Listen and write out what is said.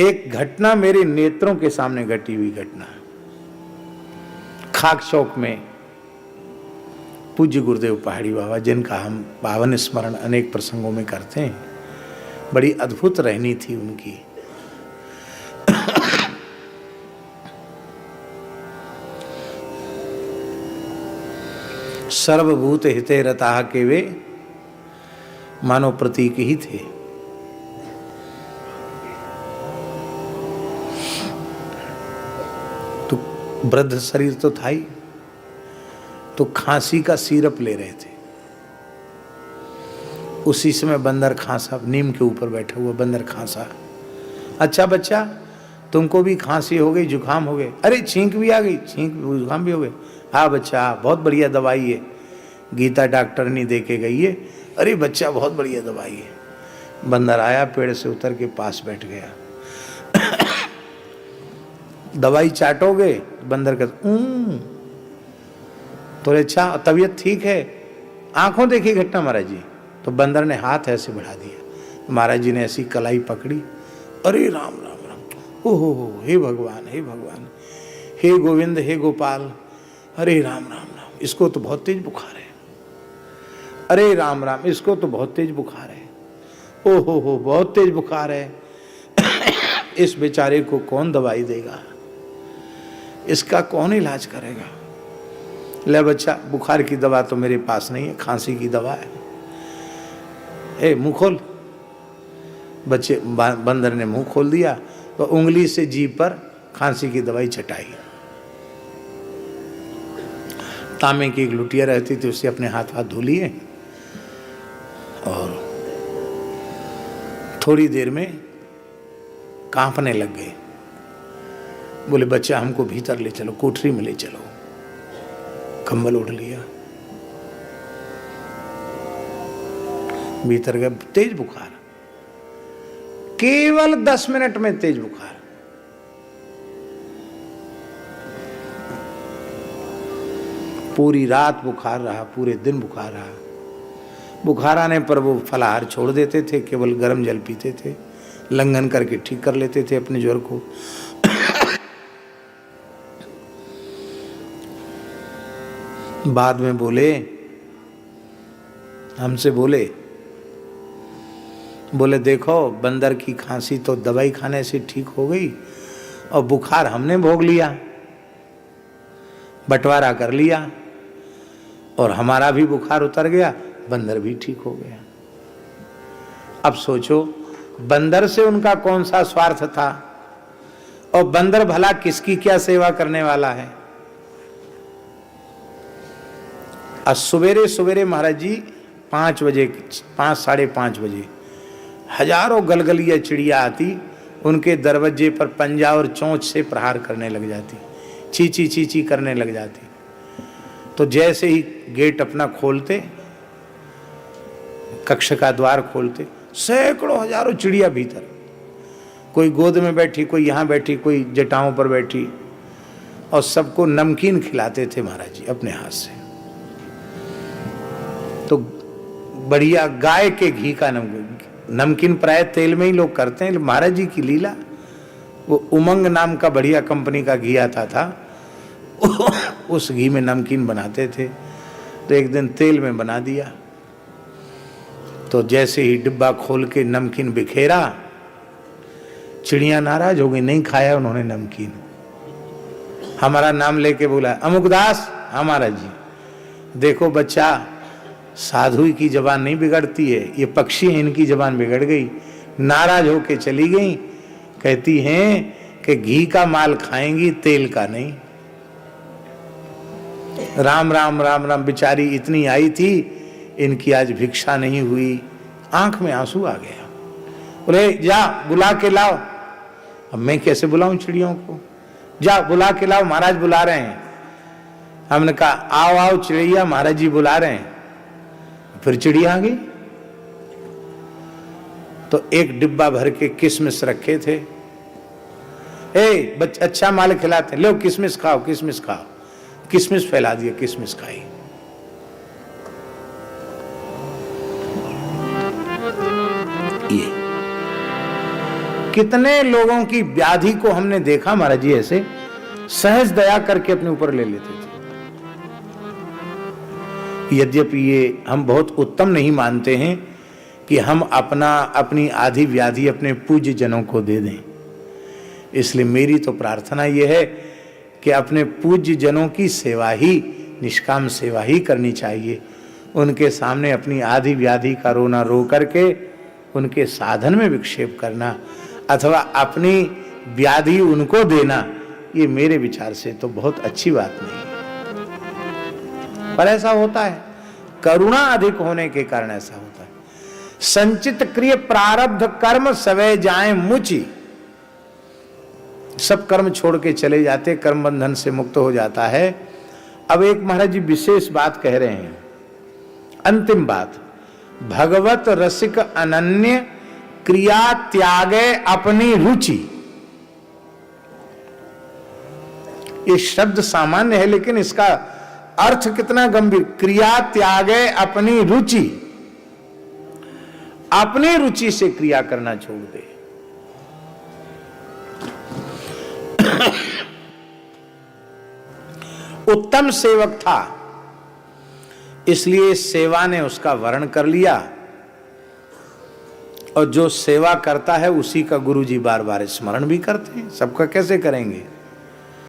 एक घटना मेरे नेत्रों के सामने घटी हुई घटना। खाक चौक में पूज्य गुरुदेव पहाड़ी बाबा, जिनका हम पावन स्मरण अनेक प्रसंगों में करते हैं, बड़ी अद्भुत रहनी थी उनकी। सर्वभूत हिते रताः के वे मानव प्रतीक ही थे। तो वृद्ध शरीर तो था ही, तो खांसी का सिरप ले रहे थे। उसी समय बंदर खांसा, नीम के ऊपर बैठा हुआ बंदर खांसा। अच्छा बच्चा, तुमको भी खांसी हो गई, जुकाम हो गए? अरे छींक भी आ गई, छींक जुकाम भी हो गए? हाँ बच्चा, बहुत बढ़िया दवाई है, गीता डॉक्टर नहीं दे के गई है। अरे बच्चा, बहुत बढ़िया दवाई है। बंदर आया, पेड़ से उतर के पास बैठ गया। दवाई चाटोगे? बंदर कहता तो अच्छा, तबीयत ठीक है? आंखों देखी घटना महाराज जी। तो बंदर ने हाथ ऐसे बढ़ा दिया, महाराज जी ने ऐसी कलाई पकड़ी। अरे राम राम राम, ओहो, हे भगवान, हे भगवान, हे गोविंद, हे गोपाल, अरे राम राम राम, इसको तो बहुत तेज बुखार है। अरे राम राम, इसको तो बहुत तेज बुखार है। ओहो, बहुत तेज बुखार है। इस बेचारे को कौन दवाई देगा? इसका कौन इलाज करेगा? ले बच्चा, बुखार की दवा तो मेरे पास नहीं है, खांसी की दवा है। ए मुंह खोल। बच्चे, बंदर ने मुंह खोल दिया तो उंगली से जीभ पर खांसी की दवाई चटाई। तांबे की एक लुटिया रहती थी, उससे अपने हाथ धो लिए और थोड़ी देर में कांपने लग गए। बोले बच्चा, हमको भीतर ले चलो, कोठरी में ले चलो। कंबल ओढ़ लिया, भीतर गए। तेज बुखार, केवल 10 मिनट में तेज बुखार। पूरी रात बुखार रहा, पूरे दिन बुखार रहा। बुखार आने पर वो फलाहार छोड़ देते थे, केवल गर्म जल पीते थे, लंघन करके ठीक कर लेते थे अपने ज्वर को। बाद में बोले, हमसे बोले देखो, बंदर की खांसी तो दवाई खाने से ठीक हो गई और बुखार हमने भोग लिया, बंटवारा कर लिया और हमारा भी बुखार उतर गया, बंदर भी ठीक हो गया। अब सोचो, बंदर से उनका कौन सा स्वार्थ था और बंदर भला किसकी क्या सेवा करने वाला है। आज सवेरे सवेरे महाराज जी 5 बजे, 5 साढ़े 5 बजे हजारों गलगलिया चिड़िया आती, उनके दरवाजे पर पंजा और चोंच से प्रहार करने लग जाती, चीची चीची करने लग जाती। तो जैसे ही गेट अपना खोलते, कक्ष का द्वार खोलते, सैकड़ों हजारों चिड़िया भीतर, कोई गोद में बैठी, कोई यहाँ बैठी, कोई जटाओं पर बैठी, और सबको नमकीन खिलाते थे महाराज जी अपने हाथ से। तो बढ़िया गाय के घी का नमकीन प्राय तेल में ही लोग करते हैं, महाराज जी की लीला। वो उमंग नाम का बढ़िया कंपनी का घी आता था, उस घी में नमकीन बनाते थे। तो एक दिन तेल में बना दिया, तो जैसे ही डिब्बा खोल के नमकीन बिखेरा, चिड़िया नाराज हो गई, नहीं खाया उन्होंने नमकीन। हमारा नाम लेके बोला, अमुकदास, हमारा जी, देखो बच्चा, साधु की जबान नहीं बिगड़ती है, ये पक्षी है, इनकी जबान बिगड़ गई। नाराज होके चली गई, कहती हैं कि घी का माल खाएंगी, तेल का नहीं। राम राम राम राम, बेचारी इतनी आई थी, इनकी आज भिक्षा नहीं हुई। आंख में आंसू आ गया। बोले जा बुला के लाओ। अब मैं कैसे बुलाऊं चिड़ियों को? जा बुला के लाओ, महाराज बुला रहे हैं। हमने कहा आओ आओ चिड़िया, महाराज जी बुला रहे हैं। फिर चिड़िया आ गई। तो एक डिब्बा भर के किशमिश रखे थे। बच्चा अच्छा माल खिलाते, लो किशमिश खाओ, किशमिश खाओ। किशमिश फैला दिया, किशमिश खाई। ये कितने लोगों की व्याधि को हमने देखा महाराज जी ऐसे सहज दया करके अपने ऊपर ले लेते थे। यद्यपि ये हम बहुत उत्तम नहीं मानते हैं कि हम अपनी आधी व्याधि अपने पूज्य जनों को दे दें। इसलिए मेरी तो प्रार्थना ये है कि अपने पूज्य जनों की सेवा ही, निष्काम सेवा ही करनी चाहिए। उनके सामने अपनी आधी व्याधि का रोना रो करके उनके साधन में विक्षेप करना अथवा अपनी व्याधि उनको देना, ये मेरे विचार से तो बहुत अच्छी बात नहीं है। पर ऐसा होता है, करुणा अधिक होने के कारण ऐसा होता है। संचित क्रिय प्रारब्ध कर्म सवै जाए मुचि, सब कर्म छोड़ के चले जाते, कर्म बंधन से मुक्त हो जाता है। अब एक महाराज जी विशेष बात कह रहे हैं, अंतिम बात, भगवत रसिक अनन्य क्रिया त्यागे अपनी रुचि। ये शब्द सामान्य है लेकिन इसका अर्थ कितना गंभीर। क्रिया त्यागे अपनी रुचि, अपनी रुचि से क्रिया करना छोड़ दे। उत्तम सेवक था, इसलिए सेवा ने उसका वर्ण कर लिया, और जो सेवा करता है उसी का गुरुजी बार बार स्मरण भी करते हैं। सबका कैसे करेंगे?